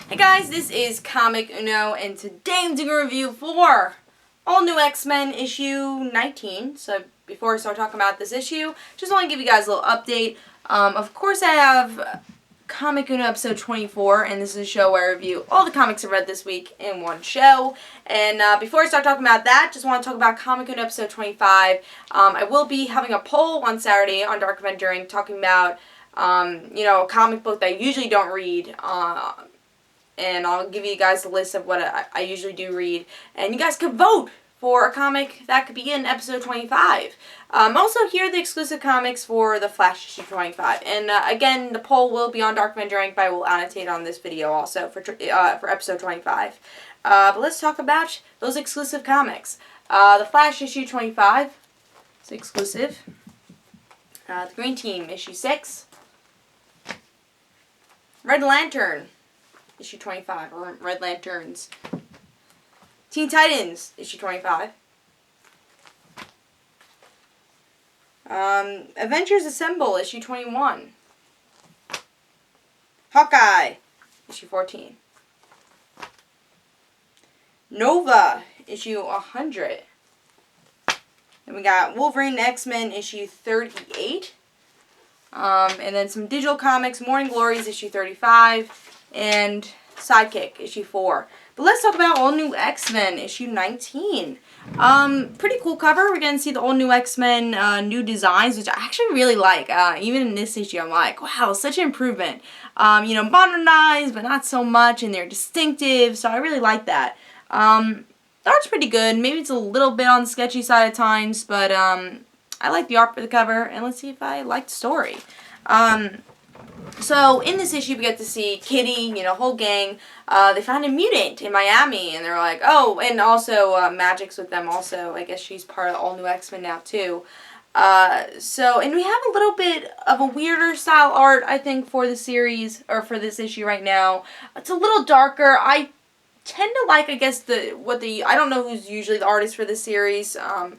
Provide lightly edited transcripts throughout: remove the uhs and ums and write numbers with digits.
Hey guys, this is Comic Uno, and today I'm doing a review for All New X-Men issue 19. So before I start talking about this issue, just want to give you guys a little update. Of course I have Comic Uno episode 24, and this is a show where I review all the comics I read this week in one show. And before I start talking about that, just want to talk about Comic Uno episode 25. I will be having a poll on Saturday on DarkAvengerINC talking about, a comic book that I usually don't read. And I'll give you guys a list of what I usually do read. And you guys can vote for a comic that could be in episode 25. Also, here are the exclusive comics for The Flash issue 25. And again, the poll will be on DarkAvengerINC, but I will annotate on this video also for episode 25. But let's talk about those exclusive comics. The Flash issue 25 is exclusive. The Green Team issue 6. Red Lantern issue 25, or Red Lanterns. Teen Titans, issue 25. Avengers Assemble, issue 21. Hawkeye, issue 14. Nova, issue 100. Then we got Wolverine X-Men, issue 38. And then some digital comics, Morning Glories, issue 35. And Sidekick, issue 4. But let's talk about All New X-Men, issue 19. Pretty cool cover. We're going to see the All New X-Men new designs, which I actually really like. Even in this issue, I'm like, wow, such an improvement. Modernized, but not so much, and they're distinctive, so I really like that. The art's pretty good. Maybe it's a little bit on the sketchy side at times, but I like the art for the cover, and let's see if I like the story. So, in this issue, we get to see Kitty, whole gang. They found a mutant in Miami, and they're like, oh, and also Magic's with them also. I guess she's part of All New X-Men now, too. And we have a little bit of a weirder style art, I think, for the series, or for this issue right now. It's a little darker. I tend to like, I guess, I don't know who's usually the artist for this series. I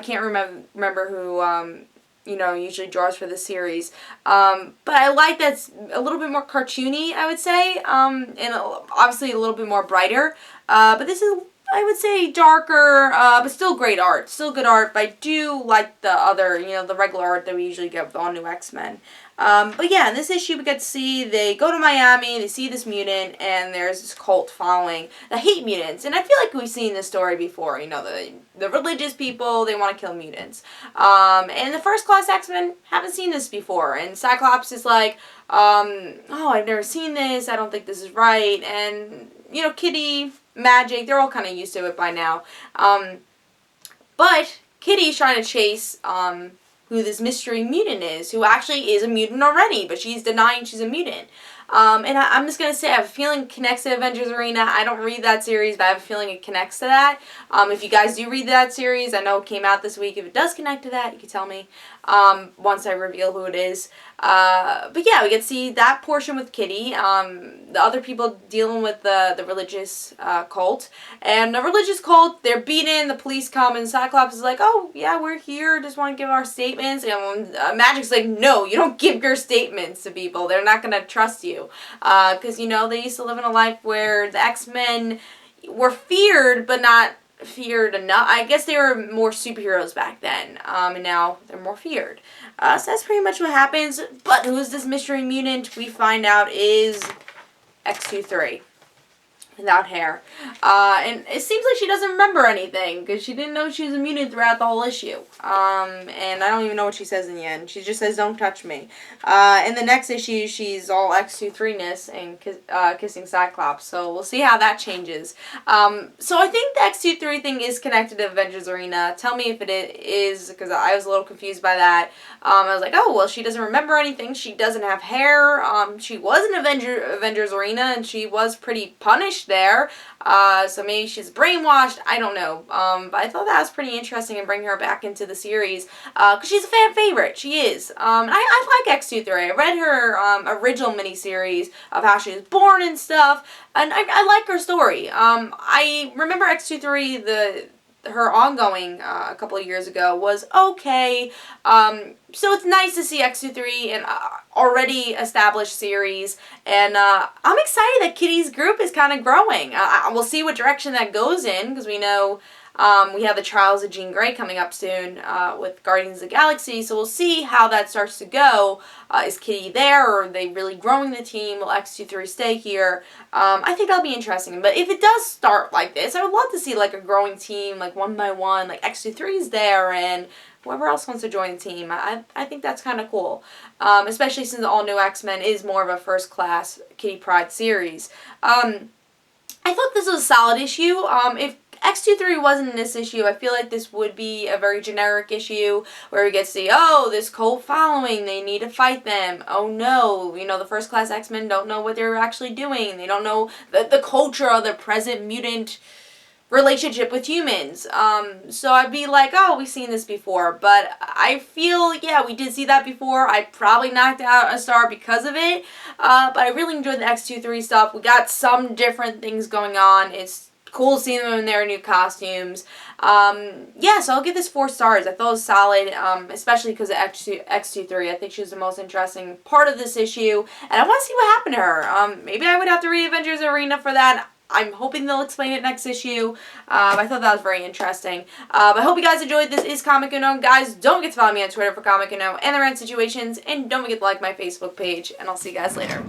can't remember who, usually draws for the series. But I like that's a little bit more cartoony, I would say, and obviously a little bit more brighter. But this is, I would say, darker, but still great art. Still good art, but I do like the other, the regular art that we usually get with All New X-Men. But yeah, in this issue we get to see they go to Miami, they see this mutant, and there's this cult following that hate mutants. And I feel like we've seen this story before, the religious people, they want to kill mutants. And the First Class X-Men haven't seen this before, and Cyclops is like, oh, I've never seen this, I don't think this is right, and, Kitty, Magic, they're all kind of used to it by now. But Kitty's trying to chase, who this mystery mutant is, who actually is a mutant already, but she's denying she's a mutant. And I'm just going to say, I have a feeling it connects to Avengers Arena. I don't read that series, but I have a feeling it connects to that. If you guys do read that series, I know it came out this week. If it does connect to that, you can tell me once I reveal who it is. But yeah, we get to see that portion with Kitty. The other people dealing with the religious cult. And the religious cult, they're beaten, the police come, and Cyclops is like, oh, yeah, we're here, just want to give our statements. And Magic's like, no, you don't give your statements to people. They're not going to trust you. Because, they used to live in a life where the X-Men were feared, but not feared enough. I guess they were more superheroes back then, and now they're more feared. So that's pretty much what happens. But who is this mystery mutant? We find out is X-23. Without hair. And it seems like she doesn't remember anything, because she didn't know she was a mutant throughout the whole issue. And I don't even know what she says in the end. She just says, don't touch me. In the next issue, she's all X-23-ness and kissing Cyclops. So we'll see how that changes. So I think the X-23 thing is connected to Avengers Arena. Tell me if it is, because I was a little confused by that. I was like, oh, well, she doesn't remember anything. She doesn't have hair. She was in Avengers Arena, and she was pretty punished there, so maybe she's brainwashed, I don't know, but I thought that was pretty interesting and bring her back into the series, because she's a fan favorite, she is. I like X-23, I read her original miniseries of how she was born and stuff, and I like her story. I remember X-23, her ongoing a couple of years ago was okay. So it's nice to see X23 in already established series, and I'm excited that Kitty's group is kind of growing. We'll see what direction that goes in, because we know we have the Trials of Jean Grey coming up soon with Guardians of the Galaxy, so we'll see how that starts to go. Is Kitty there, or are they really growing the team? Will X23 stay here? I think that'll be interesting. But if it does start like this, I would love to see like a growing team, like one by one, like X23 is there, and whoever else wants to join the team. I think that's kind of cool, especially since the All New X-Men is more of a first-class Kitty Pryde series. I thought this was a solid issue. If X23 wasn't in this issue, I feel like this would be a very generic issue where we get to see, oh, this cult following, they need to fight them. Oh no, you know, the first class X-Men don't know what they're actually doing. They don't know the culture of the present mutant relationship with humans. So I'd be like, oh, we've seen this before. But I feel, yeah, we did see that before. I probably knocked out a star because of it. But I really enjoyed the X23 stuff. We got some different things going on. It's cool seeing them in their new costumes. Yeah, so I'll give this 4 stars. I thought it was solid, especially because of X23. I think she was the most interesting part of this issue, and I want to see what happened to her. Maybe I would have to read Avengers Arena for that. I'm hoping they'll explain it next issue. I thought that was very interesting. I hope you guys enjoyed. This is Comic Uno. Guys, don't forget to follow me on Twitter for Comic Uno and the Rent Situations, and don't forget to like my Facebook page, and I'll see you guys later.